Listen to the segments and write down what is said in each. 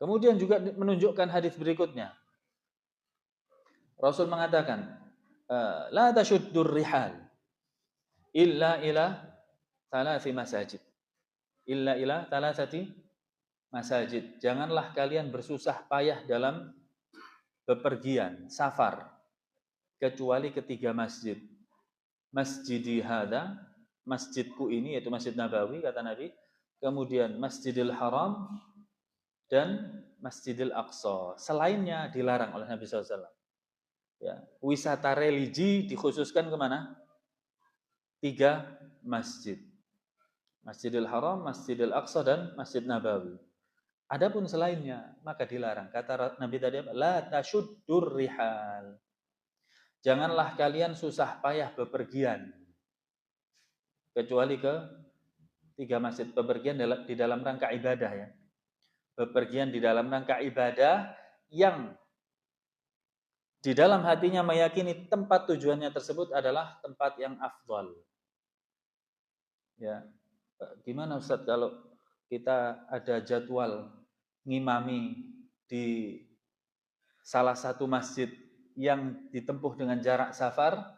Kemudian juga menunjukkan hadis berikutnya. Rasul mengatakan, la tashuddur rihal illa ila thalathi masajid. Illa ila thalathati masajid. Janganlah kalian bersusah payah dalam bepergian, safar, kecuali ketiga masjid. Masjidi hadza, masjidku ini yaitu Masjid Nabawi kata Nabi, kemudian Masjidil Haram dan Masjidil Aqsa. Selainnya dilarang oleh Nabi SAW. Ya, wisata religi dikhususkan kemana? 3 masjid. Masjidil Haram, Masjidil Aqsa dan Masjid Nabawi. Adapun selainnya maka dilarang. Kata Nabi tadi apa? La tasyuddur rihal. Janganlah kalian susah payah bepergian kecuali ke 3 masjid. Bepergian di dalam rangka ibadah ya. Bepergian di dalam rangka ibadah yang di dalam hatinya meyakini tempat tujuannya tersebut adalah tempat yang afdal. Ya. Gimana Ustadz kalau kita ada jadwal ngimami di salah satu masjid yang ditempuh dengan jarak safar,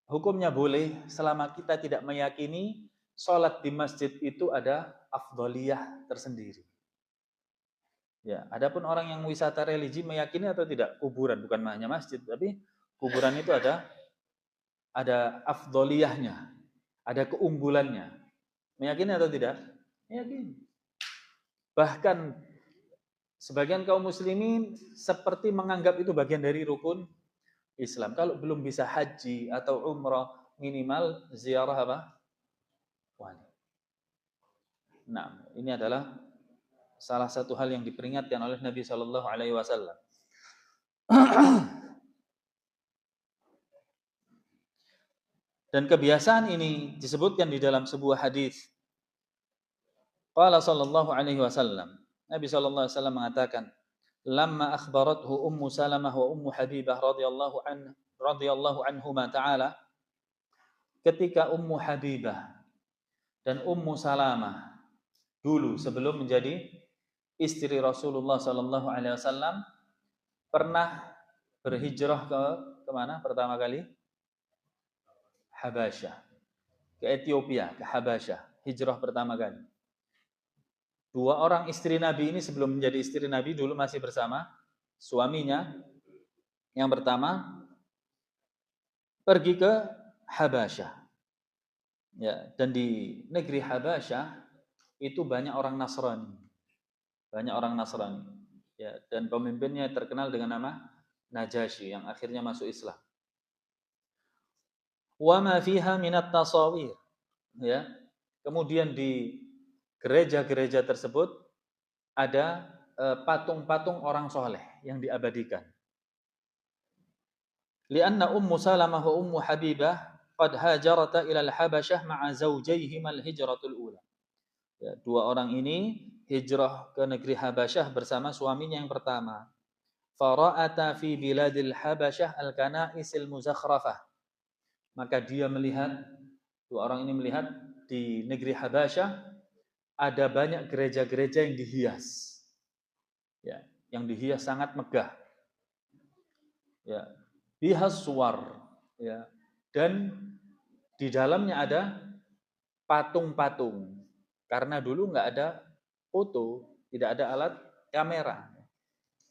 hukumnya boleh selama kita tidak meyakini sholat di masjid itu ada afdaliyah tersendiri. Ya, adapun orang yang wisata religi meyakini atau tidak kuburan, bukan hanya masjid, tapi kuburan itu ada afdaliyahnya, ada keunggulannya. Meyakini atau tidak? Meyakini. Bahkan sebagian kaum muslimin seperti menganggap itu bagian dari rukun Islam. Kalau belum bisa haji atau umrah, minimal ziarah apa? Wali. Nah, ini adalah salah satu hal yang diperingatkan oleh Nabi Shallallahu Alaihi Wasallam. Dan kebiasaan ini disebutkan di dalam sebuah hadis. Qala sallallahu alaihi wasallam. Nabi sallallahu alaihi wasallam mengatakan, "Lamma akhbarathu Ummu Salamah wa Ummu Habibah radhiyallahu anhuma ta'ala." Ketika Ummu Habibah dan Ummu Salamah dulu sebelum menjadi istri Rasulullah sallallahu alaihi wasallam pernah berhijrah ke mana pertama kali? Habasyah. Ke Ethiopia, ke Habasyah, hijrah pertama kali. 2 orang istri Nabi ini sebelum menjadi istri Nabi dulu masih bersama suaminya. Yang pertama pergi ke Habasyah. Ya, dan di negeri Habasyah itu banyak orang Nasrani. Banyak orang Nasrani. Ya, dan pemimpinnya terkenal dengan nama Najasyi yang akhirnya masuk Islam. Wa ma fiha minat tasawir. Ya. Kemudian di gereja-gereja tersebut ada patung-patung orang soleh yang diabadikan. Lianna Ummu Salamah wa Ummu Habibah qad hajarata ila al-Habasyah ma'a zawjayhima al-hijratul ula. Ya, 2 orang ini hijrah ke negeri Habasyah bersama suaminya yang pertama. Fara'ata fi biladil Habasyah al-kana'isil muzakhrafah. Maka dia melihat, 2 orang ini melihat di negeri Habasyah ada banyak gereja-gereja yang dihias. Ya, yang dihias sangat megah. Ya, biha suwar, ya. Dan di dalamnya ada patung-patung. Karena dulu nggak ada foto, tidak ada alat kamera.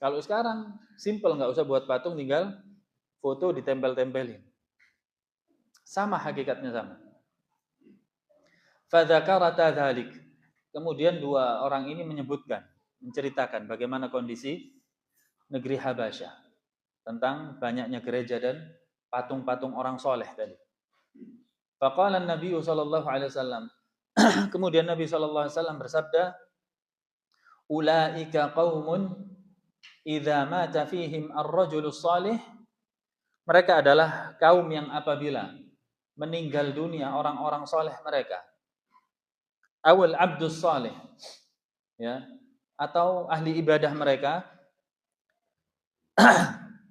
Kalau sekarang simple, nggak usah buat patung, tinggal foto ditempel-tempelin. Sama hakikatnya sama. Fadzakarata dzalik. Kemudian 2 orang ini menyebutkan, menceritakan bagaimana kondisi negeri Habasyah tentang banyaknya gereja dan patung-patung orang soleh tadi. Faqala Nabi sallallahu alaihi wasallam. Kemudian Nabi sallallahu alaihi wasallam bersabda, "Ulaika qaumun idza mata fihim ar-rajulus salih." Mereka adalah kaum yang apabila meninggal dunia orang-orang soleh mereka, awal abdus salih, ya, atau ahli ibadah mereka,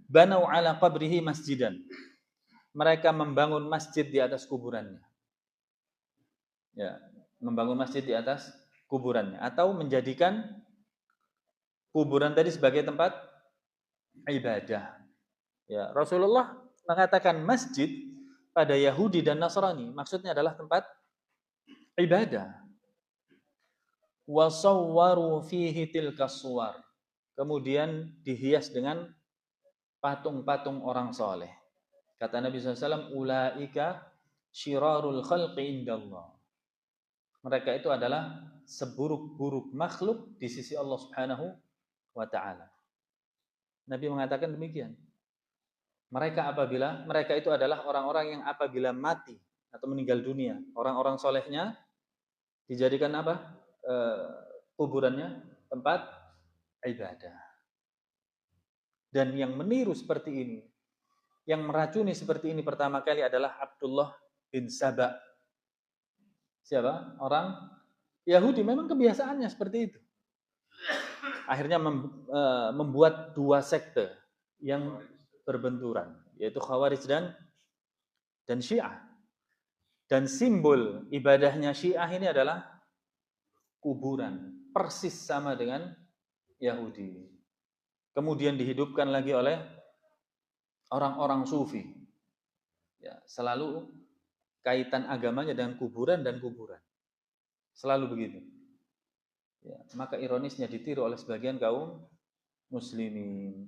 banau ala qabrihi masjidan. Mereka membangun masjid di atas kuburannya. Ya, membangun masjid di atas kuburannya atau menjadikan kuburan tadi sebagai tempat ibadah. Ya, Rasulullah mengatakan masjid pada Yahudi dan Nasrani maksudnya adalah tempat ibadah. Wa sawwaru fihi tilkas suwar. Kemudian dihias dengan patung-patung orang soleh. Kata Nabi SAW, ulaika syirarul khalqi indallah. Mereka itu adalah seburuk-buruk makhluk di sisi Allah Subhanahu wa taala. Nabi mengatakan demikian. Mereka itu adalah orang-orang yang apabila mati atau meninggal dunia, orang-orang solehnya dijadikan apa? Kuburannya tempat ibadah. Dan yang meniru seperti ini, yang meracuni seperti ini pertama kali adalah Abdullah bin Saba. Siapa? Orang Yahudi, memang kebiasaannya seperti itu. Akhirnya membuat dua sekte yang berbenturan, yaitu Khawarij dan Syiah. Dan simbol ibadahnya Syiah ini adalah kuburan, persis sama dengan Yahudi. Kemudian dihidupkan lagi oleh orang-orang sufi. Ya, selalu kaitan agamanya dengan kuburan dan kuburan. Selalu begitu. Ya, maka ironisnya ditiru oleh sebagian kaum muslimin.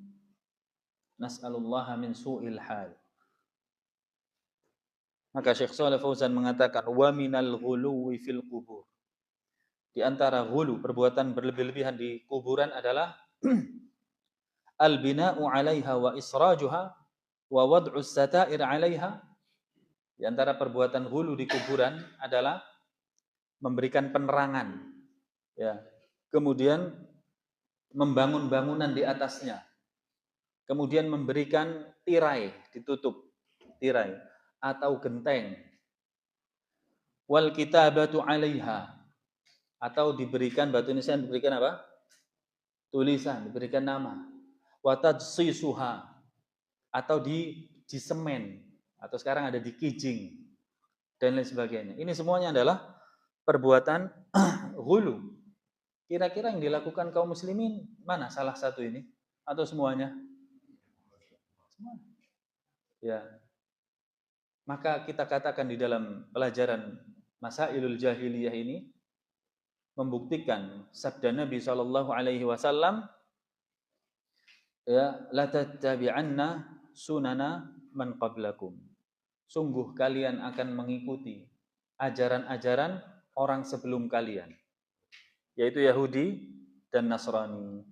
Nas'alullaha min su'il hal. Maka Syekh Shalih Fauzan mengatakan wa minal ghuluwi fil qubur. Di antara ghulu, perbuatan berlebih-lebihan di kuburan adalah al-bina'u 'alaiha wa israjuha wa wad'us sata'ir 'alaiha. Di antara perbuatan ghulu di kuburan adalah memberikan penerangan, ya. Kemudian membangun bangunan di atasnya. Kemudian memberikan tirai, ditutup tirai atau genteng. Wal kitabatu 'alaiha, atau diberikan batu nisan, diberikan apa? Tulisan, diberikan nama. Wa tadsisuha, atau di semen, atau sekarang ada di kijing dan lain sebagainya. Ini semuanya adalah perbuatan ghulu. Kira-kira yang dilakukan kaum muslimin mana salah satu ini atau semuanya? Semua. Ya. Maka kita katakan di dalam pelajaran Masailul Jahiliyah ini membuktikan sabda Nabi sallallahu alaihi wasallam, ya, la tattabi'anna sunana man qablakum. Sungguh kalian akan mengikuti ajaran-ajaran orang sebelum kalian, yaitu Yahudi dan Nasrani.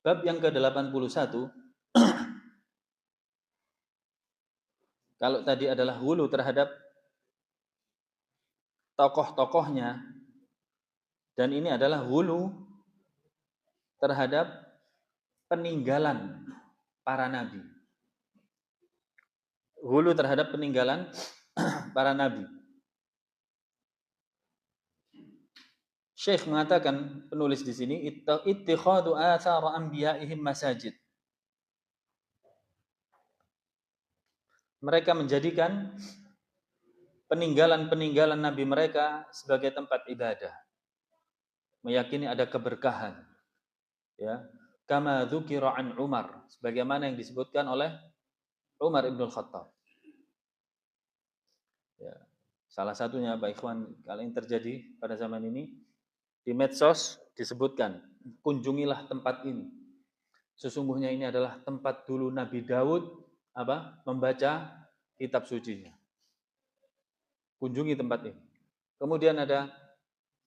Bab yang ke-81, kalau tadi adalah ghulu terhadap tokoh-tokohnya, dan ini adalah ghulu terhadap peninggalan para nabi. Ghulu terhadap peninggalan para nabi. Syekh mengatakan, penulis di sini, ittikhadu athar anbiya'ihim masajid. Mereka menjadikan peninggalan-peninggalan nabi mereka sebagai tempat ibadah. Meyakini ada keberkahan. Ya, kama dzukira an Umar, sebagaimana yang disebutkan oleh Umar Ibn Khattab. Ya, salah satunya, Pak Ikhwan, kalau yang terjadi pada zaman ini, di medsos disebutkan, kunjungilah tempat ini. Sesungguhnya ini adalah tempat dulu Nabi Daud membaca kitab sucinya. Kunjungi tempat ini. Kemudian ada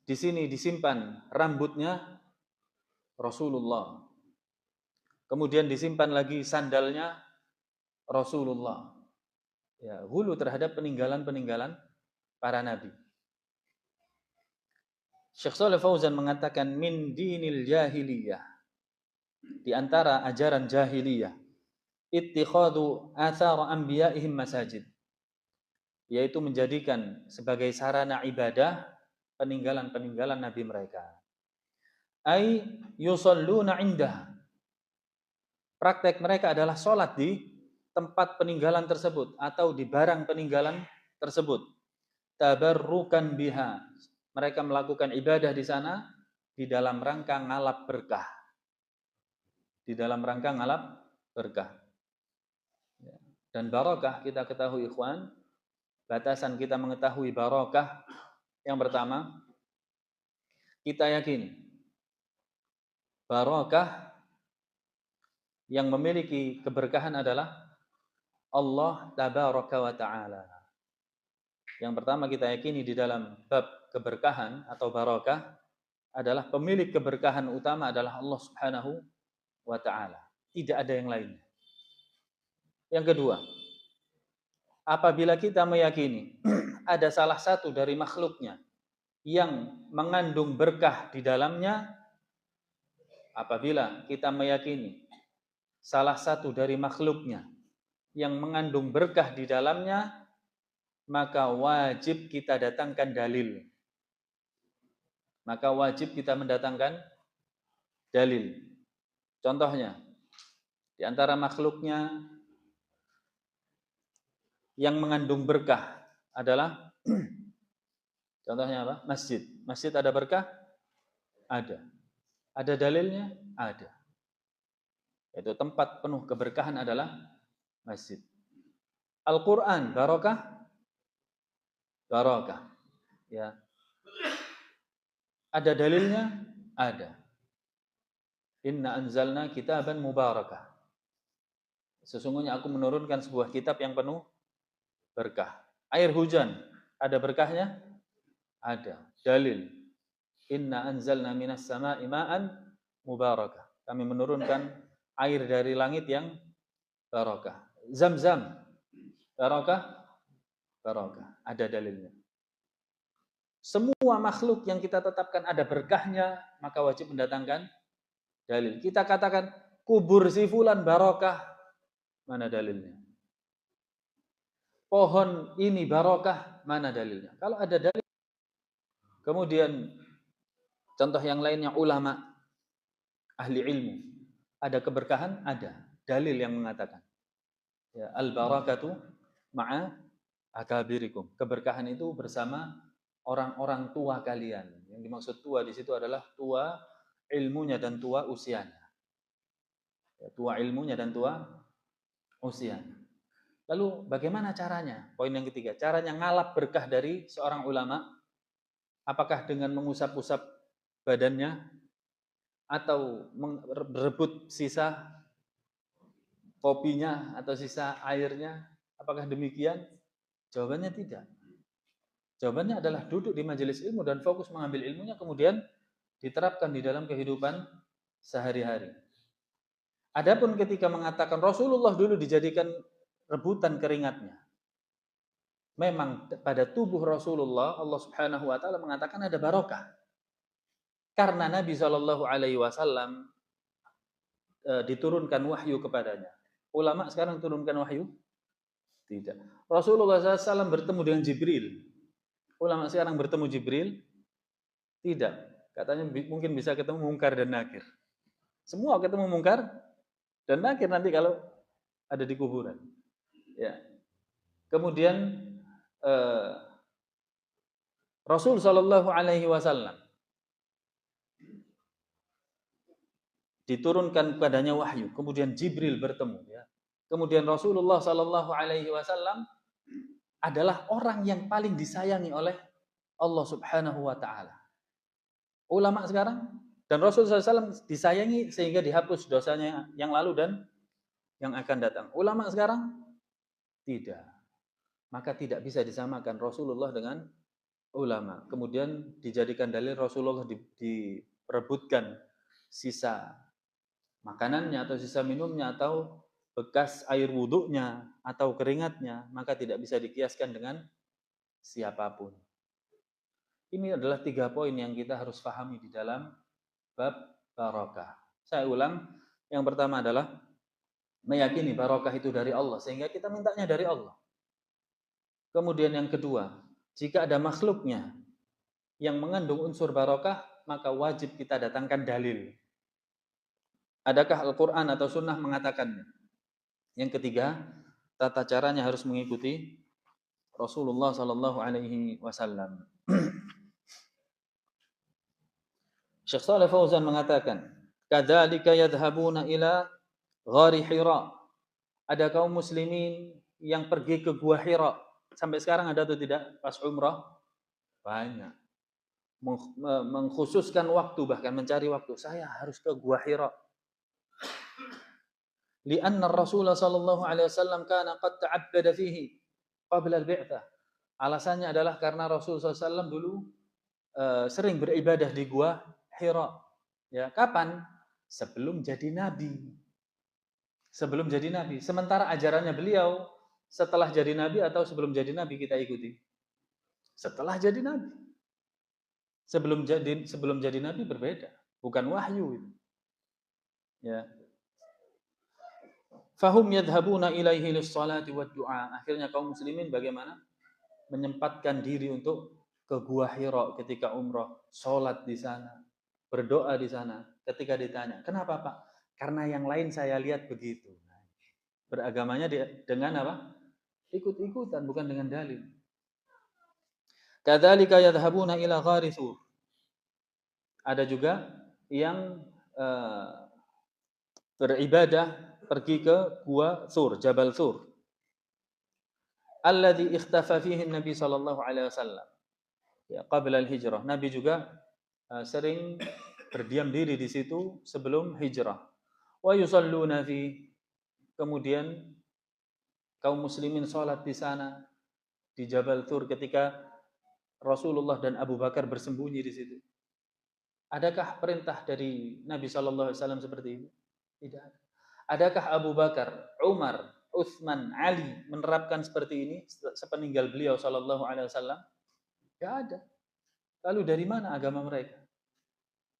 di sini disimpan rambutnya Rasulullah. Kemudian disimpan lagi sandalnya Rasulullah. Ya, ghulu terhadap peninggalan-peninggalan para nabi. Syekh Shalih Fauzan mengatakan min dinil jahiliyah, di antara ajaran jahiliyah, ittikhadu athar anbiya'ihim masajid, yaitu menjadikan sebagai sarana ibadah peninggalan-peninggalan nabi mereka. Ai yusalluna indah. Praktek mereka adalah sholat di tempat peninggalan tersebut atau di barang peninggalan tersebut. tabarrukan biha. Mereka melakukan ibadah di sana di dalam rangka ngalap berkah. Di dalam rangka ngalap berkah. Dan barakah kita ketahui ikhwan, batasan kita mengetahui barakah yang pertama, kita yakini barakah yang memiliki keberkahan adalah Allah tabaraka wa ta'ala. Yang pertama kita yakini di dalam bab keberkahan atau barakah adalah pemilik keberkahan utama adalah Allah Subhanahu wa ta'ala. Tidak ada yang lainnya. Yang kedua, apabila kita meyakini ada salah satu dari makhluknya yang mengandung berkah di dalamnya, apabila kita meyakini salah satu dari makhluknya yang mengandung berkah di dalamnya, maka wajib kita datangkan dalil. Maka wajib kita mendatangkan dalil. Contohnya, di antara makhluknya yang mengandung berkah adalah contohnya apa? Masjid. Masjid ada berkah? Ada. Ada dalilnya? Ada. Yaitu tempat penuh keberkahan adalah masjid. Al-Quran, barakah? Barakah. Ya. Ada dalilnya? Ada. Inna anzalna kitaban mubarakah. Sesungguhnya aku menurunkan sebuah kitab yang penuh berkah. Air hujan, ada berkahnya? Ada. Dalil. Inna anzalna minas sama'i ma'an mubarakah. Kami menurunkan air dari langit yang barakah. Zam-zam, barakah? Barakah. Ada dalilnya. Semua makhluk yang kita tetapkan ada berkahnya, maka wajib mendatangkan dalil. Kita katakan kubur si fulan barakah, mana dalilnya? Pohon ini barakah, mana dalilnya? Kalau ada dalil. Kemudian contoh yang lainnya ulama, ahli ilmu. Ada keberkahan? Ada. Dalil yang mengatakan. Ya, al-barakatu ma'a akabirikum. Keberkahan itu bersama orang-orang tua kalian. Yang dimaksud tua di situ adalah tua ilmunya dan tua usianya. Ya, tua ilmunya dan tua usianya. Lalu bagaimana caranya? Poin yang ketiga, caranya ngalap berkah dari seorang ulama. Apakah dengan mengusap-usap badannya atau berebut sisa kopinya atau sisa airnya? Apakah demikian? Jawabannya tidak. Jawabannya adalah duduk di majelis ilmu dan fokus mengambil ilmunya, kemudian diterapkan di dalam kehidupan sehari-hari. Adapun ketika mengatakan Rasulullah dulu dijadikan rebutan keringatnya, memang pada tubuh Rasulullah Allah Subhanahu wa taala mengatakan ada barokah. Karena Nabi Shallallahu alaihi wasallam diturunkan wahyu kepadanya. Ulama sekarang turunkan wahyu? Tidak. Rasulullah SAW bertemu dengan Jibril. Ulama sekarang bertemu Jibril? Tidak. Katanya mungkin bisa ketemu mungkar dan nakir. Semua ketemu mungkar dan nakir nanti kalau ada di kuburan. Ya. Kemudian Rasul Shallallahu alaihi wasallam diturunkan kepadanya wahyu, kemudian Jibril bertemu, ya. Kemudian Rasulullah Shallallahu alaihi wasallam adalah orang yang paling disayangi oleh Allah Subhanahu wa taala. Ulama sekarang dan Rasulullah SAW disayangi sehingga dihapus dosanya yang lalu dan yang akan datang. Ulama sekarang tidak. Maka tidak bisa disamakan Rasulullah dengan ulama. Kemudian dijadikan dalil Rasulullah diperebutkan sisa makanannya atau sisa minumnya atau bekas air wudhunya atau keringatnya, maka tidak bisa dikiaskan dengan siapapun. Ini adalah 3 poin yang kita harus pahami di dalam bab barakah. Saya ulang, yang pertama adalah meyakini barakah itu dari Allah, sehingga kita mintanya dari Allah. Kemudian yang kedua, jika ada makhluknya yang mengandung unsur barakah, maka wajib kita datangkan dalil. Adakah Al-Quran atau Sunnah mengatakannya? Yang ketiga, tata caranya harus mengikuti Rasulullah sallallahu alaihi wasallam. Syekh Shalih Fauzan mengatakan, "Kadzalika yadhhabuna ila ghari Hira." Ada kaum muslimin yang pergi ke Gua Hira. Sampai sekarang ada atau tidak pas umrah? Banyak. Mengkhususkan waktu, bahkan mencari waktu. Saya harus ke Gua Hira. Lianna Rasulullah sallallahu alaihi wasallam kana qad ta'abbada fihi qabla al-bi'tsah. Alasannya adalah karena Rasulullah SAW dulu sering beribadah di Gua Hira. Ya, kapan? Sebelum jadi nabi. Sebelum jadi nabi. Sementara ajarannya beliau setelah jadi nabi atau sebelum jadi nabi kita ikuti? Setelah jadi nabi. Sebelum jadi nabi berbeda, bukan wahyu itu. Ya. Fahum yadhhabuna ilaihi lis-salati wad-du'a. Akhirnya kaum muslimin bagaimana? Menyempatkan diri untuk ke Gua Hira ketika umrah, salat di sana, berdoa di sana. Ketika ditanya, "Kenapa, Pak?" "Karena yang lain saya lihat begitu." Beragamanya dengan apa? Ikut-ikutan, bukan dengan dalil. Kadzalika yadhhabuna ila ghari Thur. Ada juga yang beribadah pergi ke Gua Thur, Jabal Thur. Alladzi ikhtafa fihi Nabi sallallahu alaihi wasallam. Ya, qabla al-hijrah. Nabi juga sering berdiam diri di situ sebelum hijrah. Wa yusalluna fi. Kemudian kaum muslimin salat di sana di Jabal Thur ketika Rasulullah dan Abu Bakar bersembunyi di situ. Adakah perintah dari Nabi sallallahu alaihi wasallam seperti itu? Tidak ada. Adakah Abu Bakar, Umar, Utsman, Ali menerapkan seperti ini sepeninggal beliau sallallahu alaihi wasallam? Tidak ada. Lalu dari mana agama mereka?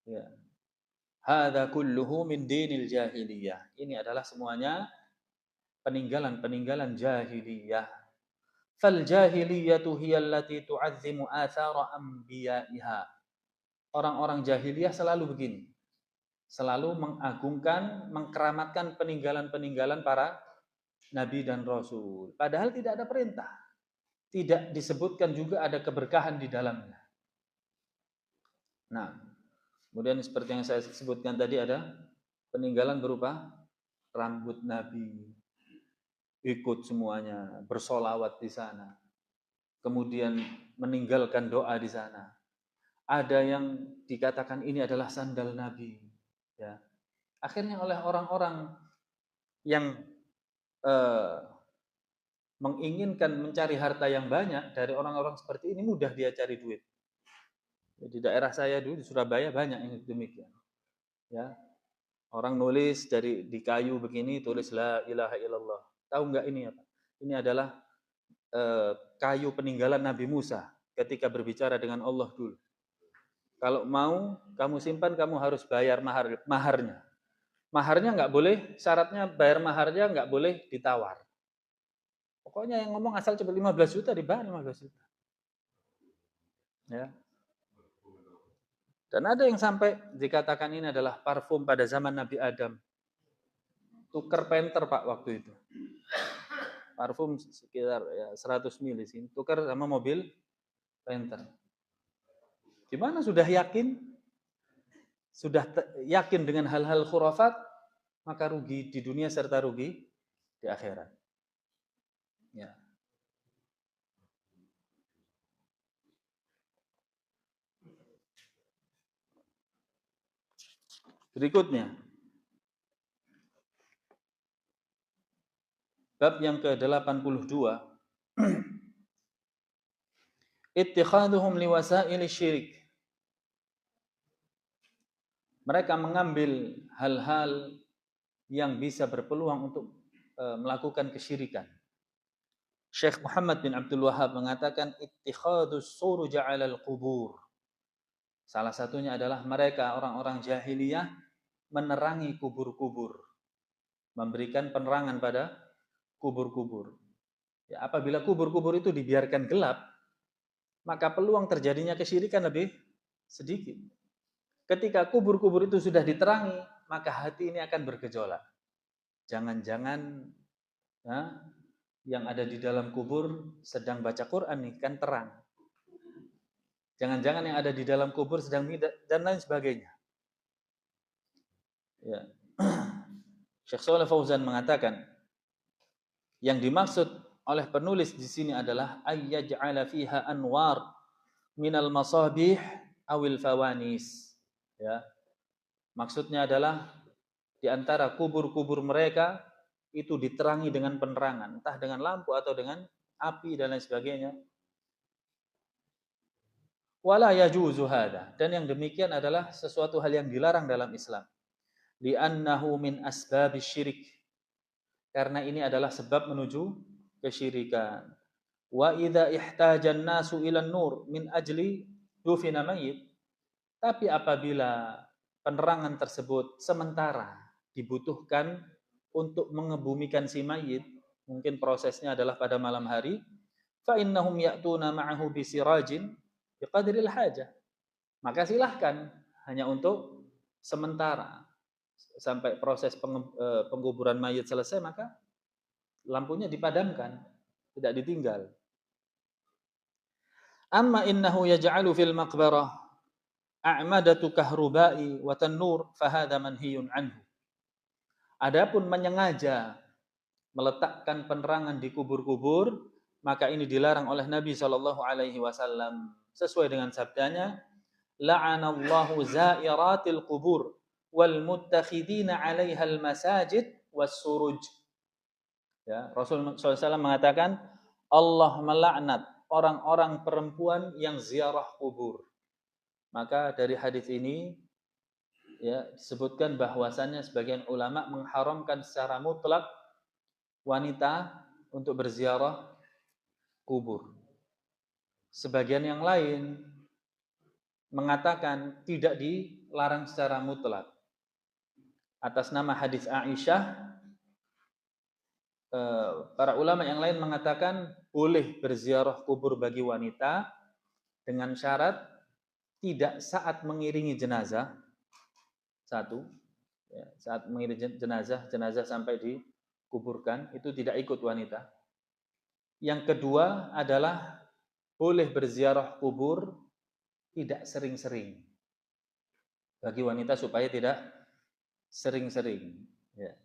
Ya. Hadza kulluhu min dinil jahiliyah. Ini adalah semuanya peninggalan-peninggalan jahiliyah. Fal jahiliyatu hiya allati tu'azzimu athara anbiya'iha. Orang-orang jahiliyah selalu begini. Selalu mengagungkan, mengkeramatkan peninggalan-peninggalan para nabi dan rasul. Padahal tidak ada perintah. Tidak disebutkan juga ada keberkahan di dalamnya. Nah, kemudian seperti yang saya sebutkan tadi ada peninggalan berupa rambut Nabi, ikut semuanya, bersolawat di sana, kemudian meninggalkan doa di sana. Ada yang dikatakan ini adalah sandal Nabi. Ya. Akhirnya oleh orang-orang yang menginginkan mencari harta yang banyak dari orang-orang seperti ini, mudah dia cari duit. Di daerah saya dulu di Surabaya banyak yang demikian. Ya, orang nulis di kayu begini, tulis la ilaha illallah. Tahu nggak ini apa? Ini adalah kayu peninggalan Nabi Musa ketika berbicara dengan Allah dulu. Kalau mau kamu simpan, kamu harus bayar maharnya. Maharnya nggak boleh, syaratnya bayar maharnya nggak boleh ditawar. Pokoknya yang ngomong asal coba 15 juta dibayar 15 juta. Ya. Dan ada yang sampai dikatakan ini adalah parfum pada zaman Nabi Adam. Tuker penter Pak waktu itu. Parfum sekitar ya 100 ml sini. Tuker sama mobil penter. Gimana sudah yakin? Sudah yakin dengan hal-hal khurafat, maka rugi di dunia serta rugi di akhirat. Ya. Berikutnya, bab yang ke-82, ittikhaduhum liwasaili syirik. Mereka mengambil hal-hal yang bisa berpeluang untuk melakukan kesyirikan. Syekh Muhammad bin Abdul Wahhab mengatakan ittikhadus suruj 'alal qubur. Salah satunya adalah mereka orang-orang jahiliyah menerangi kubur-kubur, memberikan penerangan pada kubur-kubur. Ya, apabila kubur-kubur itu dibiarkan gelap, maka peluang terjadinya kesyirikan lebih sedikit. Ketika kubur-kubur itu sudah diterangi, maka hati ini akan bergejolak. Jangan-jangan yang ada di dalam kubur sedang baca Quran nih, kan terang. Jangan-jangan yang ada di dalam kubur sedang dan lain sebagainya. Ya. Syekh Shalih Fauzan mengatakan, yang dimaksud oleh penulis di sini adalah ayyaj'ala fiha anwar minal masabih awil fawanis. Ya. Maksudnya adalah di antara kubur-kubur mereka itu diterangi dengan penerangan, entah dengan lampu atau dengan api dan lain sebagainya. Wala yajuzu hada, dan yang demikian adalah sesuatu hal yang dilarang dalam Islam. Li'annahu min asbabis syirik, karena ini adalah sebab menuju kesyirikan. Wa idza ihtajan nasu ilan nur min ajli dufina mayyit, tapi apabila penerangan tersebut sementara dibutuhkan untuk mengebumikan si mayit, mungkin prosesnya adalah pada malam hari, fa innahum ya'tuna ma'ahu bisirajin biqadril hajah. Maka silahkan, hanya untuk sementara sampai proses penguburan mayit selesai, maka lampunya dipadamkan, tidak ditinggal. Amma innahu yaj'alu fil maqbarah a'madatu kahrubai wa tanur fahada manhiyun anhu. Adapun menyengaja meletakkan penerangan di kubur-kubur, maka ini dilarang oleh Nabi sallallahu alaihi wasallam sesuai dengan sabdanya, la'anallahu za'iratil qubur wal muttakhidina 'alaihal masajid was suruj. Ya, Rasul SAW mengatakan Allah melaknat orang-orang perempuan yang ziarah kubur. Maka dari hadis ini ya disebutkan bahwasannya sebagian ulama mengharamkan secara mutlak wanita untuk berziarah kubur. Sebagian yang lain mengatakan tidak dilarang secara mutlak. Atas nama hadis Aisyah, para ulama yang lain mengatakan boleh berziarah kubur bagi wanita dengan syarat tidak saat mengiringi jenazah. Satu, ya, saat mengiringi jenazah sampai dikuburkan itu tidak ikut wanita. Yang kedua adalah boleh berziarah kubur tidak sering-sering bagi wanita supaya tidak sering-sering. Ya.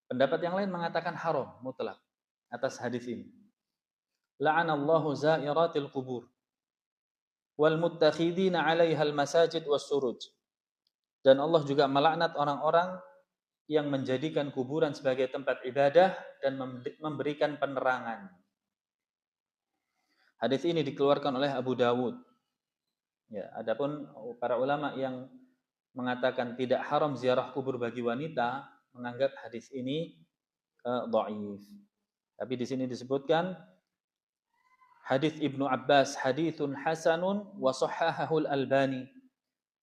Pendapat yang lain mengatakan haram mutlak atas hadis ini. La'anallahu za'iratil qubur wal muttakhidina 'alaihal masajid was suruj. Dan Allah juga melaknat orang-orang yang menjadikan kuburan sebagai tempat ibadah dan memberikan penerangan. Hadis ini dikeluarkan oleh Abu Dawud. Ya, adapun para ulama yang mengatakan tidak haram ziarah kubur bagi wanita menganggap hadis ini dhaif. Tapi di sini disebutkan hadis Ibnu Abbas haditsun hasanun wa shahhahahu al-Albani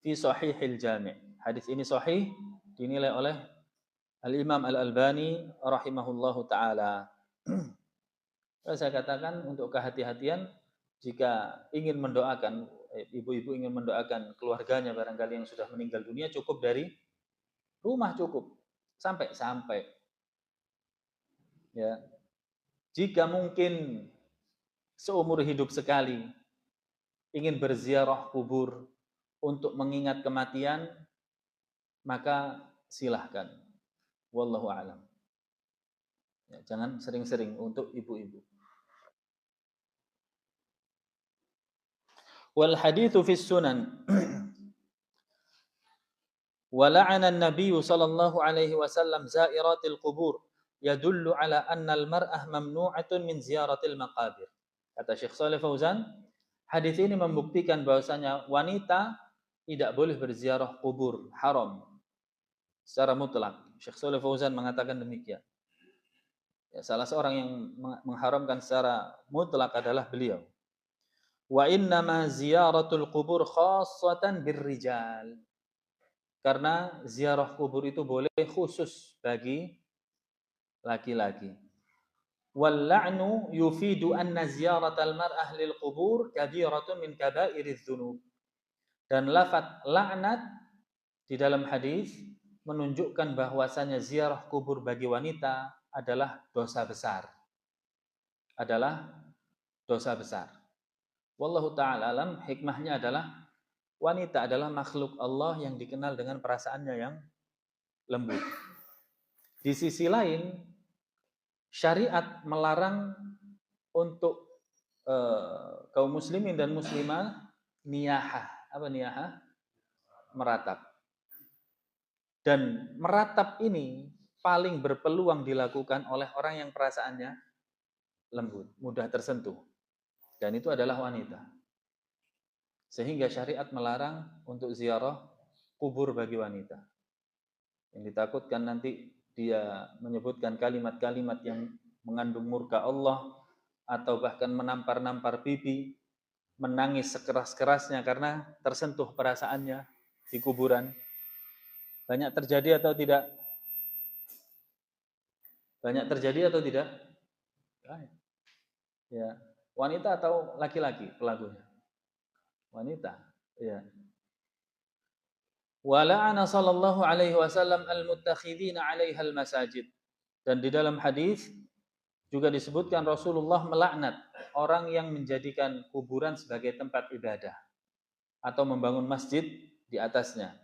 fi Shahihil Jami'. Hadis ini sahih dinilai oleh Al-Imam Al-Albani rahimahullahu taala. Saya katakan untuk kehati-hatian jika ingin mendoakan, ibu-ibu ingin mendoakan keluarganya barangkali yang sudah meninggal dunia, cukup dari rumah, cukup sampai ya. Jika mungkin seumur hidup sekali ingin berziarah kubur untuk mengingat kematian, maka silahkan. Wallahu a'lam. Ya, jangan sering-sering untuk ibu-ibu. Wal haditsu fis sunan wa la'ana an-nabiy sallallahu alaihi wasallam za'iratil qubur yadullu ala anna al-mar'ah mamnu'atun min ziyaratil maqabir. Kata Syekh Shalih Fauzan, hadis ini membuktikan bahwasanya wanita tidak boleh berziarah kubur, haram secara mutlak. Syekh Shalih Fauzan mengatakan demikian. Ya, salah seorang yang mengharamkan secara mutlak adalah beliau. Wa innama ziyaratul qubur khassatan birrijal. Karena ziarah kubur itu boleh khusus bagi laki-laki. Wal la'nu yufidu anna ziyaratal mar'ah lil qubur kabiratun min kaba'iriz dzunub. Dan lafaz laknat di dalam hadis menunjukkan bahwasanya ziarah kubur bagi wanita adalah dosa besar. adalah dosa besar. Wallahu ta'ala alam, hikmahnya adalah wanita adalah makhluk Allah yang dikenal dengan perasaannya yang lembut. Di sisi lain, syariat melarang untuk kaum muslimin dan muslimah niyahah. Apa niyahah? Meratap. Dan meratap ini paling berpeluang dilakukan oleh orang yang perasaannya lembut, mudah tersentuh. Dan itu adalah wanita. Sehingga syariat melarang untuk ziarah kubur bagi wanita. Yang ditakutkan nanti dia menyebutkan kalimat-kalimat yang mengandung murka Allah, atau bahkan menampar-nampar pipi, menangis sekeras-kerasnya karena tersentuh perasaannya di kuburan. Banyak terjadi atau tidak? Banyak terjadi atau tidak? Ya, wanita atau laki-laki pelakunya? Wanita. Ya. Wa la'ana sallallahu alaihi wasallam al-muttakhidina 'alaiha al-masajid. Dan di dalam hadis juga disebutkan Rasulullah melaknat orang yang menjadikan kuburan sebagai tempat ibadah atau membangun masjid di atasnya.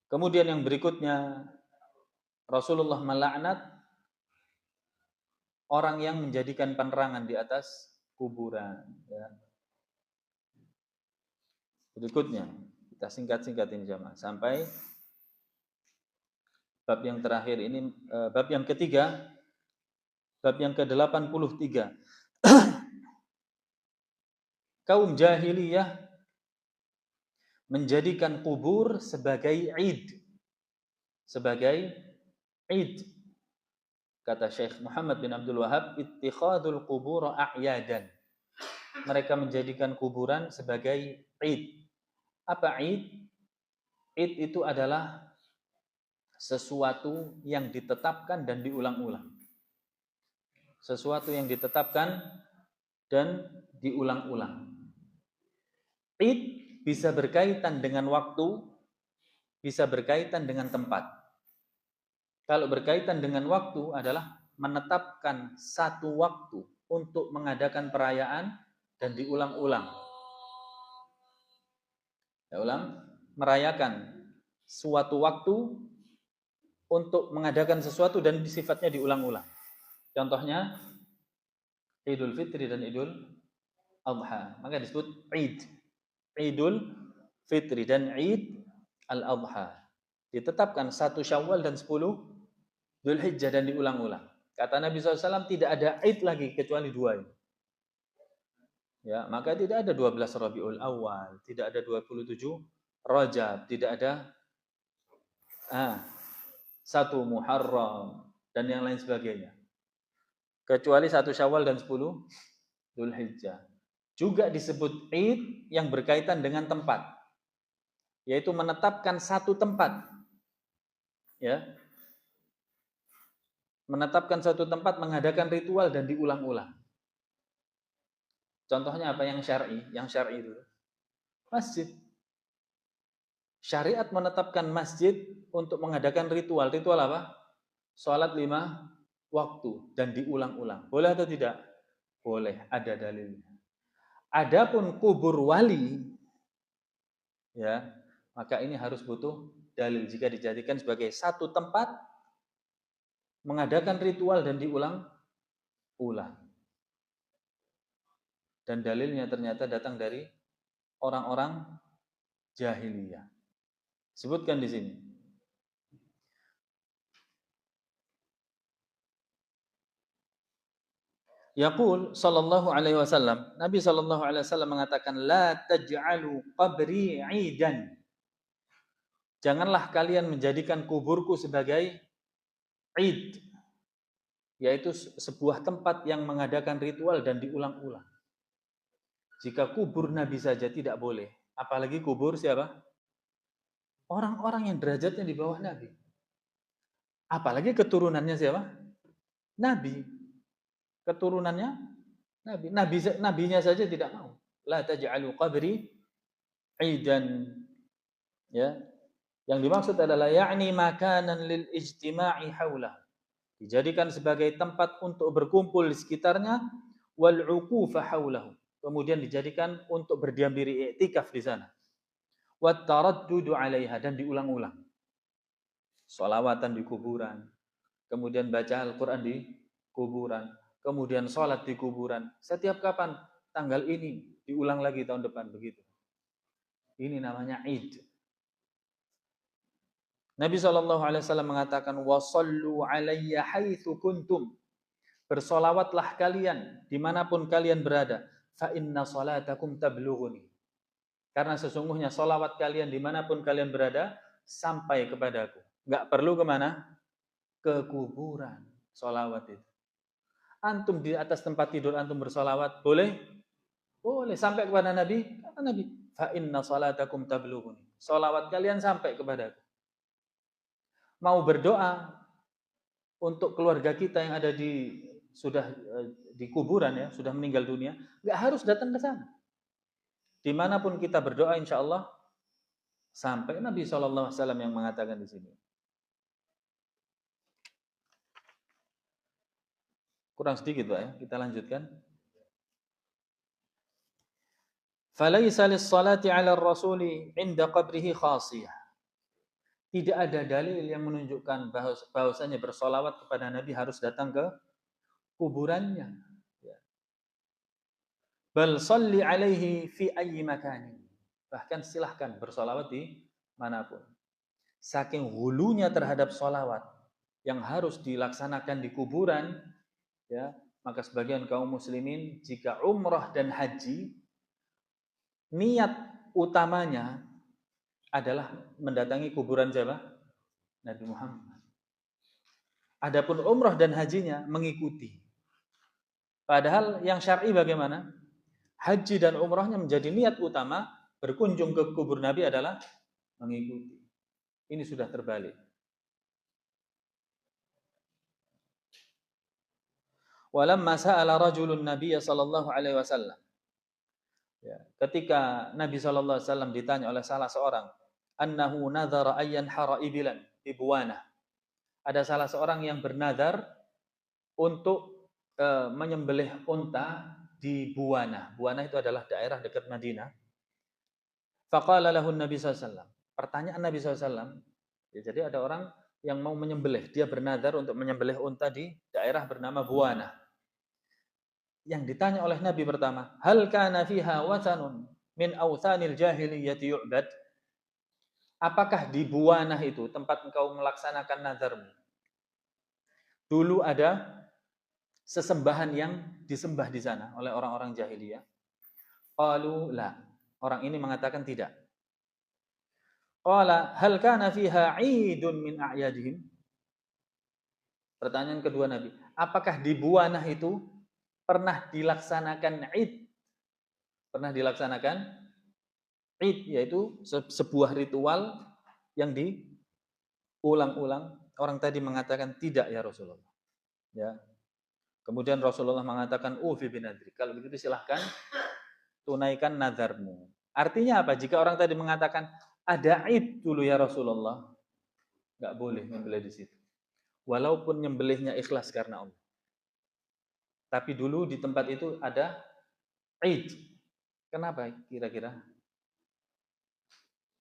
Kemudian yang berikutnya, Rasulullah melaknat orang yang menjadikan penerangan di atas kuburan. Ya. Berikutnya, kita singkat-singkat ini jamaah sampai bab yang terakhir ini, bab yang ketiga, bab yang ke-83. Kaum jahiliyah menjadikan kubur sebagai id. Sebagai id. Kata Syekh Muhammad bin Abdul Wahab, ittikhadul qubur a'yadan. Mereka menjadikan kuburan sebagai id. Apa id? Id itu adalah sesuatu yang ditetapkan dan diulang-ulang. Sesuatu yang ditetapkan dan diulang-ulang. Id bisa berkaitan dengan waktu, bisa berkaitan dengan tempat. Kalau berkaitan dengan waktu adalah menetapkan satu waktu untuk mengadakan perayaan dan diulang-ulang. Merayakan suatu waktu untuk mengadakan sesuatu dan sifatnya diulang-ulang. Contohnya Idul Fitri dan Idul Adha, maka disebut Id. Idul Fitri dan Id Al-Adha. Ditetapkan 1 Syawal dan 10 Dzulhijjah dan diulang-ulang. Kata Nabi SAW, tidak ada Id lagi kecuali 2 ini. Ya, maka tidak ada 12 Rabiul Awal, tidak ada 27 Rajab, tidak ada 1 Muharram dan yang lain sebagainya. Kecuali 1 Syawal dan 10 Dzulhijjah. Juga disebut Id yang berkaitan dengan tempat, yaitu menetapkan satu tempat. Ya. Menetapkan satu tempat, mengadakan ritual dan diulang-ulang. Contohnya apa yang syar'i? Yang syar'i itu masjid. Syariat menetapkan masjid untuk mengadakan ritual. Ritual apa? Salat 5 waktu dan diulang-ulang. Boleh atau tidak? Boleh, ada dalilnya. Adapun kubur wali, ya, maka ini harus butuh dalil jika dijadikan sebagai satu tempat mengadakan ritual dan diulang-ulang. Dan dalilnya ternyata datang dari orang-orang jahiliyah. Sebutkan di sini. Yaqul sallallahu alaihi wasallam, Nabi sallallahu alaihi wasallam mengatakan, la taj'alu qabri 'idan. Janganlah kalian menjadikan kuburku sebagai id, yaitu sebuah tempat yang mengadakan ritual dan diulang-ulang. Jika kubur Nabi saja tidak boleh, apalagi kubur siapa? Orang-orang yang derajatnya di bawah Nabi. Apalagi keturunannya siapa? Nabi. Keturunannya Nabi. Nabinya saja tidak mau. La taj'alu qabri 'idan. Ya. Yang dimaksud adalah ya'ni makanan lil ijtima'i haulah. dijadikan sebagai tempat untuk berkumpul di sekitarnya, wal 'ukufa haulahu, kemudian dijadikan untuk berdiam diri i'tikaf di sana, wat taraddudu 'alaiha, dan diulang-ulang. Sholawatan di kuburan, kemudian baca Al-Quran di kuburan, kemudian sholat di kuburan. Setiap kapan? Tanggal ini, diulang lagi tahun depan, begitu. Ini namanya Id. Nabi SAW mengatakan, wasallu alayya haitsu kuntum. Bersolawatlah kalian dimanapun kalian berada. Fa inna salatakum tablughuni. Karena sesungguhnya solawat kalian dimanapun kalian berada sampai kepadaku. Nggak perlu kemana? Ke kuburan. Solawat itu. Antum di atas tempat tidur antum bersolawat, boleh? Boleh. Sampai kepada Nabi? Kata Nabi, fa inna salatakum tablughuni. Solawat kalian sampai kepadaku. Mau berdoa untuk keluarga kita yang ada sudah di kuburan ya, sudah meninggal dunia, nggak harus datang ke sana. Dimanapun kita berdoa, insya Allah sampai. Nabi SAW yang mengatakan di sini. Kurang sedikit Pak ya, kita lanjutkan. Falaisa lis-salati 'ala ar-rasuli 'inda qabrihi khasiyah. Tidak ada dalil yang menunjukkan bahwasanya bersolawat kepada Nabi harus datang ke kuburannya. Bal salli alaihi fi ayyi makani. Bahkan silahkan bersolawat di manapun. Saking hulunya terhadap solawat yang harus dilaksanakan di kuburan, ya, maka sebagian kaum muslimin jika umrah dan haji, niat utamanya adalah mendatangi kuburan siapa? Nabi Muhammad. Adapun umrah dan hajinya mengikuti. Padahal yang syar'i bagaimana? Haji dan umrahnya menjadi niat utama, berkunjung ke kubur Nabi adalah mengikuti. Ini sudah terbalik. Walamma sa'ala rajulun Nabiy sallallahu alaihi wasallam. Ya, ketika Nabi sallallahu alaihi wasallam ditanya oleh salah seorang, annahu nadhara ayyan hara ibilan bi Buwanah. Ada salah seorang yang bernazar untuk menyembelih unta di Buwanah. Buwanah itu adalah daerah dekat Madinah. Faqala lahu Nabi sallallahu alaihi wasallam. Pertanyaan Nabi sallallahu alaihi wasallam, ya, jadi ada orang yang mau menyembelih, dia bernazar untuk menyembelih unta di daerah bernama Buwanah. Yang ditanya oleh Nabi pertama, hal kana fiha wathanun min awthanil jahiliyyati yu'bad? Apakah di Buwanah itu tempat engkau melaksanakan nazarmu dulu ada sesembahan yang disembah di sana oleh orang-orang jahiliyah? Qalu la. Orang ini mengatakan tidak. Qala hal kana fiha 'idun min a'yadihim? Pertanyaan kedua Nabi, apakah di Buwanah itu pernah dilaksanakan Id? Pernah dilaksanakan Id, yaitu sebuah ritual yang diulang-ulang. Orang tadi mengatakan tidak ya Rasulullah. Ya. Kemudian Rasulullah mengatakan ufi binadri. Kalau begitu silahkan tunaikan nazarmu. Artinya apa? Jika orang tadi mengatakan ada Id dulu ya Rasulullah, nggak boleh menyembelih di situ. Walaupun nyembelihnya ikhlas karena Allah. Tapi dulu di tempat itu ada Id. Kenapa kira-kira?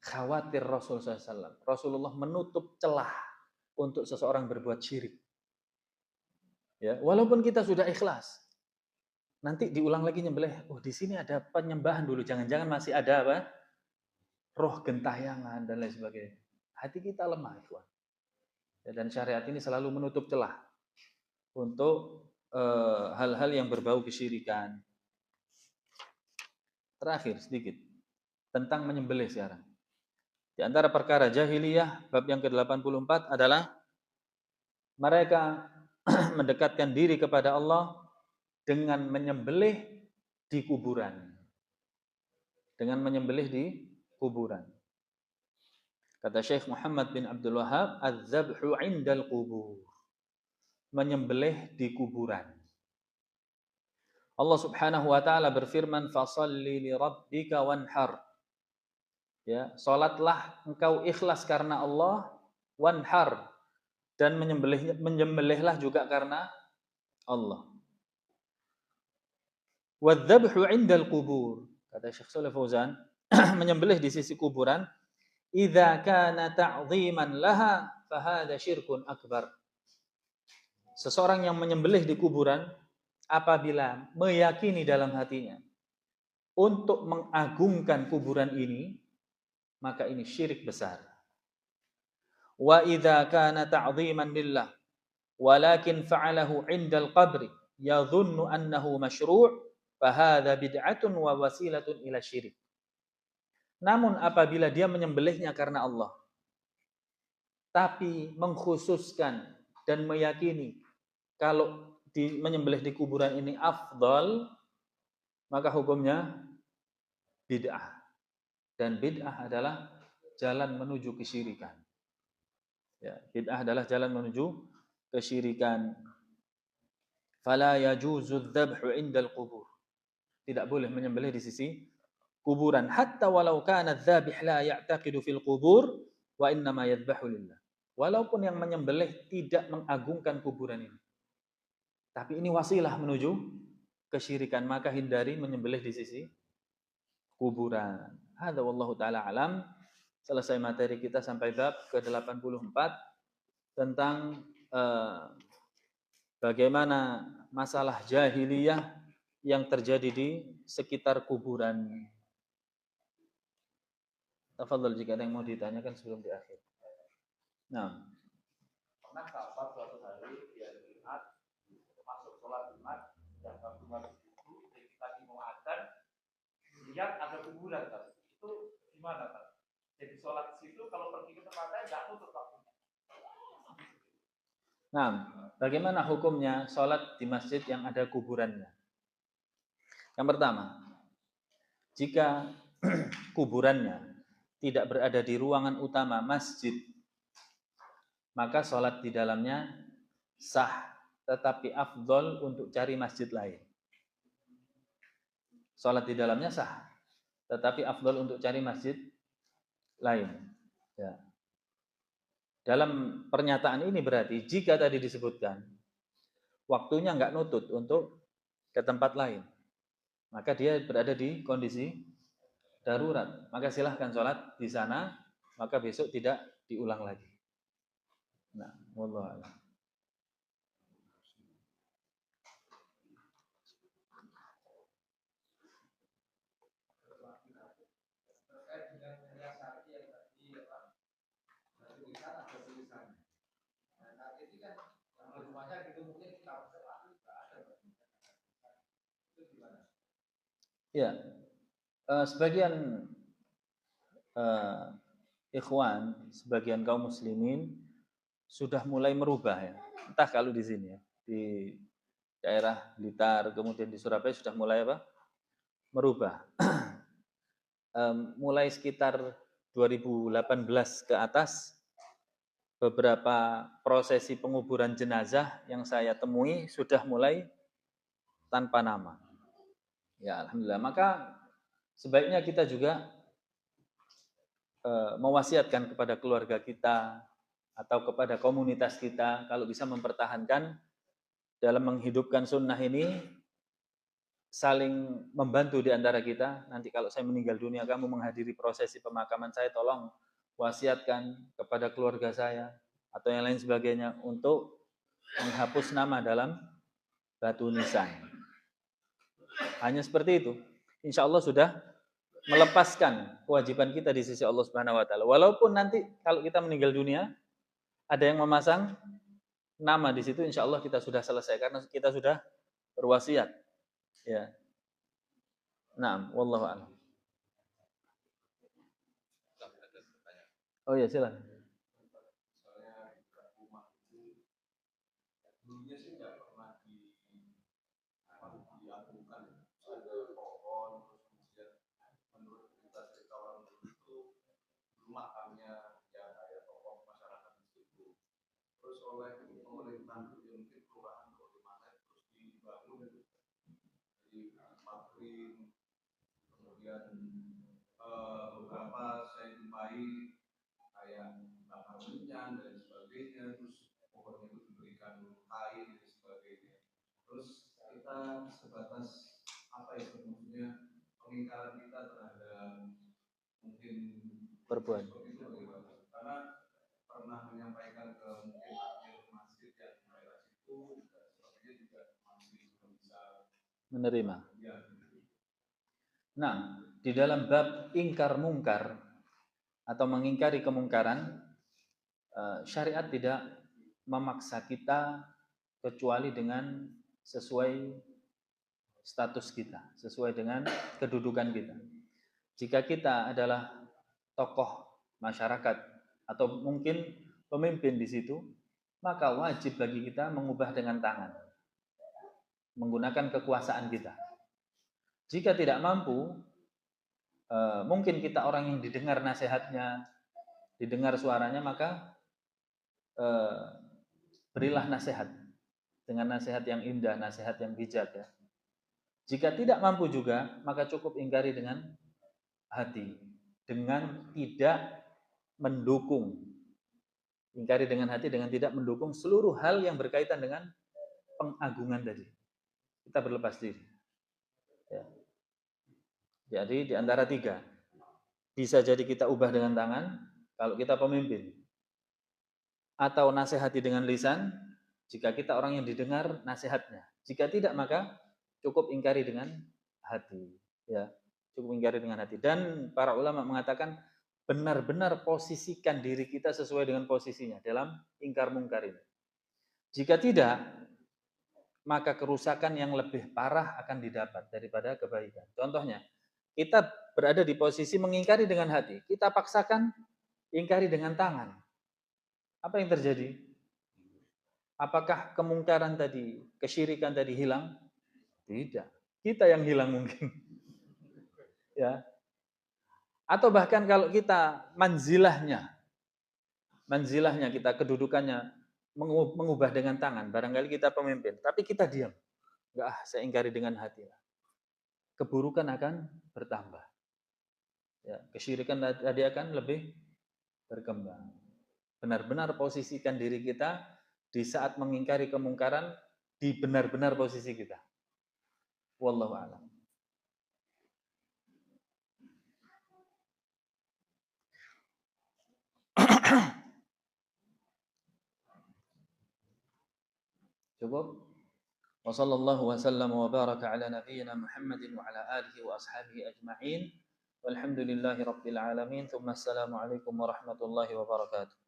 Khawatir Rasulullah SAW. Rasulullah menutup celah untuk seseorang berbuat syirik. Ya, walaupun kita sudah ikhlas, nanti diulang lagi nyembelih. Oh, di sini ada penyembahan dulu. Jangan-jangan masih ada apa? Roh gentayangan dan lain sebagainya. Hati kita lemah, ikhwan. Ya, dan syariat ini selalu menutup celah untuk hal-hal yang berbau kesyirikan. Terakhir sedikit tentang menyembelih sekarang. Di antara perkara jahiliyah bab yang ke-84 adalah mereka mendekatkan diri kepada Allah dengan menyembelih di kuburan. Dengan menyembelih di kuburan. Kata Syekh Muhammad bin Abdul Wahhab, az-zabhu 'indal qubur. Menyembelih di kuburan. Allah Subhanahu wa taala berfirman, "Fashalli li rabbika wanhar." Ya, salatlah engkau ikhlas karena Allah, wanhar, dan menyembelihlah juga karena Allah. Wadzabhu 'indal qubur. Kata Syekh Shalih Fauzan, menyembelih di sisi kuburan, idza kana ta'dhiman laha fahadha syirkun akbar. Seseorang yang menyembelih di kuburan apabila meyakini dalam hatinya untuk mengagungkan kuburan ini, maka ini syirik besar. Wa idza kana ta'dhiman lillah walakin fa'alahu 'indal qabri yadhunnu annahu masyru' fahadha bid'atun wa wasilatun ila syirik. Namun apabila dia menyembelihnya karena Allah, tapi mengkhususkan dan meyakini kalau menyembelih di kuburan ini afdal, maka hukumnya bid'ah. Dan bid'ah adalah jalan menuju kesyirikan. Ya, bid'ah adalah jalan menuju kesyirikan. Fala yajuzu dzabhu 'indal qubur. Tidak boleh menyembelih di sisi kuburan, hatta walau kana dzabih la ya'taqidu fil qubur wa innama yadhbahu lillah. Walaupun yang menyembelih tidak mengagungkan kuburan ini, tapi ini wasilah menuju kesyirikan, maka hindari menyembelih di sisi kuburan. Hadza wallahu taala alam. Selesai materi kita sampai bab ke-84 tentang bagaimana masalah jahiliyah yang terjadi di sekitar kuburan. Tafadhol jika ada yang mau ditanyakan sebelum di akhir. Nah, pernah sahabat suatu hari dia Jumat masuk sholat Jumat dan waktu masuk itu ketika mau adzan lihat ada kuburan kan? Itu gimana kan? Jadi sholat di situ kalau pergi ke tempatnya nggak tutup waktunya. Nah, bagaimana hukumnya sholat di masjid yang ada kuburannya? Yang pertama, jika kuburannya tidak berada di ruangan utama masjid, maka sholat di dalamnya sah, tetapi afdol untuk cari masjid lain. Sholat di dalamnya sah, tetapi afdol untuk cari masjid lain. Ya. Dalam pernyataan ini berarti jika tadi disebutkan waktunya nggak nutut untuk ke tempat lain, maka dia berada di kondisi darurat, maka silahkan sholat di sana, maka besok tidak diulang lagi. Nah, wallahu a'lam. Ya, sebagian ikhwan, sebagian kaum muslimin sudah mulai merubah ya. Entah kalau di sini ya, di daerah Blitar, kemudian di Surabaya sudah mulai apa? Merubah. Mulai sekitar 2018 ke atas, beberapa prosesi penguburan jenazah yang saya temui sudah mulai tanpa nama. Ya, alhamdulillah. Maka sebaiknya kita juga mewasiatkan kepada keluarga kita atau kepada komunitas kita kalau bisa mempertahankan dalam menghidupkan sunnah ini, saling membantu di antara kita. Nanti kalau saya meninggal dunia, kamu menghadiri prosesi pemakaman saya, tolong wasiatkan kepada keluarga saya atau yang lain sebagainya untuk menghapus nama dalam batu nisan. Hanya seperti itu, insya Allah sudah melepaskan kewajiban kita di sisi Allah Subhanahu wa taala. Walaupun nanti kalau kita meninggal dunia ada yang memasang nama di situ, insya Allah kita sudah selesai karena kita sudah berwasiat. Ya. Naam, wallahu a'lam. Oh ya, silakan. Oleh pemerintah mungkin perubahan bagaimana terus dibangun di Makrim, kemudian beberapa saya jumpai kayak bakar menyan dan sebagainya, terus lain dan sebagainya. Terus kita sebatas apa ya maksudnya pengingkaran kita terhadap mungkin perbuatan. itu bagaimana? Karena pernah menyampaikan ke mungkin akhir masjid yang daerah situ sepertinya juga masih belum bisa menerima. Ya. Nah, di dalam bab ingkar mungkar atau mengingkari kemungkaran, syariat tidak memaksa kita kecuali dengan sesuai status kita, sesuai dengan kedudukan kita. Jika kita adalah tokoh masyarakat atau mungkin pemimpin di situ, maka wajib bagi kita mengubah dengan tangan, menggunakan kekuasaan kita. Jika tidak mampu, mungkin kita orang yang didengar nasihatnya, didengar suaranya, maka berilah nasihat dengan nasihat yang indah, nasihat yang bijak ya. Jika tidak mampu juga, maka cukup ingkari dengan hati, dengan tidak mendukung. Ingkari dengan hati dengan tidak mendukung seluruh hal yang berkaitan dengan pengagungan tadi. Kita berlepas diri. Ya. Jadi di antara tiga, bisa jadi kita ubah dengan tangan kalau kita pemimpin, atau nasihati dengan lisan jika kita orang yang didengar nasihatnya. Jika tidak, maka cukup ingkari dengan hati. Ya, cukup ingkari dengan hati. Dan para ulama mengatakan benar-benar posisikan diri kita sesuai dengan posisinya dalam ingkar mungkar ini. Jika tidak, maka kerusakan yang lebih parah akan didapat daripada kebaikan. Contohnya, kita berada di posisi mengingkari dengan hati, kita paksakan ingkari dengan tangan. Apa yang terjadi? Apakah kemungkaran tadi, kesyirikan tadi hilang? Tidak. Kita yang hilang mungkin. Ya. Atau bahkan kalau kita manzilahnya kita kedudukannya mengubah dengan tangan, barangkali kita pemimpin, tapi kita diam. Enggak, saya ingkari dengan hati. Keburukan akan bertambah. Ya, kesyirikan tadi akan lebih berkembang. Benar-benar posisikan diri kita di saat mengingkari kemungkaran di benar-benar posisi kita. Wallahu a'lam. Cukup. Wa sallallahu wa sallam wa baraka ala nabiyyina Muhammadin wa ala alihi wa ashabihi ajma'in. Walhamdulillahi rabbil alamin. Tsumma assalamu alaikum warahmatullahi wabarakatuh.